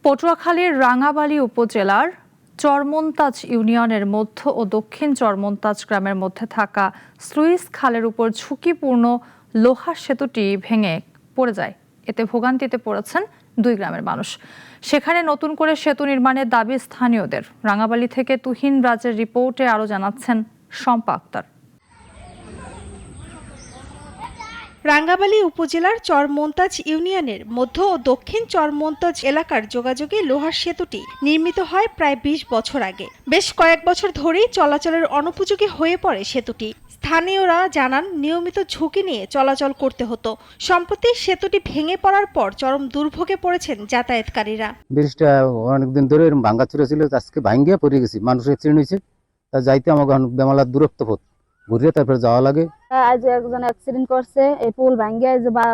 পটুয়াখালীর রাঙ্গাবালী উপজেলার চরমন্তাজ ইউনিয়নের মধ্য ও দক্ষিণ চরমন্তাজ গ্রামের মধ্যে থাকা স্লুইস খালের উপর ঝুঁকিপূর্ণ লোহার সেতুটি ভেঙে পড়ে যায়। এতে ভোগান্তিতে পড়েছেন দুই গ্রামের মানুষ। সেখানে নতুন করে সেতু নির্মাণের দাবি স্থানীয়দের। রাঙ্গাবালী থেকে তুহিন রাজের রিপোর্টে আরও জানাচ্ছেন শম্পা আক্তার। রাঙ্গাবালী উপজেলার চরমন্তাজ ইউনিয়নের মধ্য ও দক্ষিণ চরমন্তাজ এলাকার যোগাযোগে লোহার সেতুটি নির্মিত হয় প্রায় ২০ বছর আগে। বেশ কয়েক বছর ধরেই চলাচলের অনুপযোগী হয়ে পড়ে সেতুটি। স্থানীয়রা জানান, নিয়মিত ঝুঁকি নিয়ে চলাচল করতে হতো। সম্প্রতি সেতুটি ভেঙে পড়ার পর চরম দুর্ভোগে পড়েছেন যাতায়াতকারীরা। ব্রিজটা অনেকদিন ধরে এরকম ভাঙ্গা চুরা ছিল, আজকে ভাঙ্গিয়া পড়ে গেছি, মানুষ অ্যাক্সিডেন্ট হয়েছে। তা যাইতে আমাকে বেমালার দূরত্ব পথ ঘুরিয়ে তারপরে যাওয়া লাগে। আজ একজন অ্যাক্সিডেন্ট করছে, এই পুল ভাঙ্গিয়া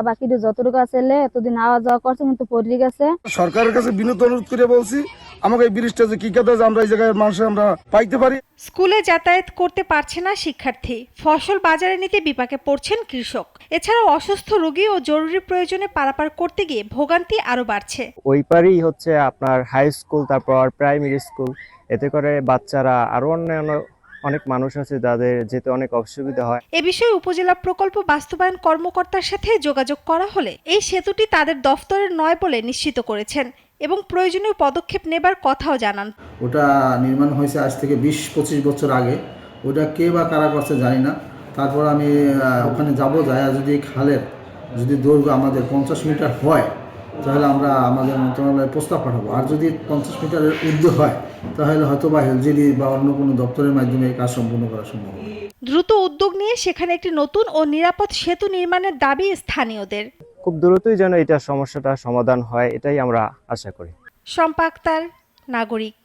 বাকি যতটুকু আছে এতদিন আওয়া যাওয়া করছে কিন্তু পড়ে গেছে। সরকারের কাছে বিনীত অনুরোধ করে বলছি, আমাকে এই ব্রিজটা যে কি কাজে আমরা এই জায়গায় মানুষ আমরা পাইতে পারি। স্কুলে যাতায়াত করতে পারছে না শিক্ষার্থী, ফসল বাজারে নিতে বিপাকে পড়ছেন কৃষক। এছাড়াও অসুস্থ রোগী ও জরুরি প্রয়োজনে পারাপার করতে গিয়ে ভোগান্তি আরো বাড়ছে। ওই পারেই হচ্ছে আপনার হাই স্কুল, তারপর প্রাইমারি স্কুল, এতে করে বাচ্চারা আরো অন্যান্য অনেক মানুষ আছে যাদের যেতে অনেক অসুবিধা হয়। এ বিষয়ে উপজেলা প্রকল্প বাস্তবায়ন কর্মকর্তার সাথে যোগাযোগ করা হলে এই সেতুটি তাদের দফতরের নয় বলে নিশ্চিত করেছেন এবং প্রয়োজনীয় পদক্ষেপ নেবার কথাও জানান। ওটা নির্মাণ হয়েছে আজ থেকে ২০-২৫ বছর আগে। ওটা কে বা কারা করছে জানি না। তারপর আমি ওখানে যাব, যায় যদি খালের যদি দৈর্ঘ্য আমাদের 50 মিটার হয় তাহলে আমরা আমাদের মন্ত্রণালয়ে প্রস্তাব পাঠাবো। আর যদি 50 মিটারের ঊর্ধ্বে হয় তাহলে হয়তো বা হেলজিডি বা অন্য কোনো দপ্তরের মাধ্যমে এই কাজ সম্পূর্ণ করা সম্ভব হবে। দ্রুত উদ্যোগ নিয়ে সেখানে একটি নতুন ও নিরাপদ সেতু নির্মাণের দাবি স্থানীয়দের। খুব দ্রুতই যেন এটা সমস্যাটা সমাধান হয়, এটাই আমরা আশা করি। শম্পা আক্তার, নাগরিক।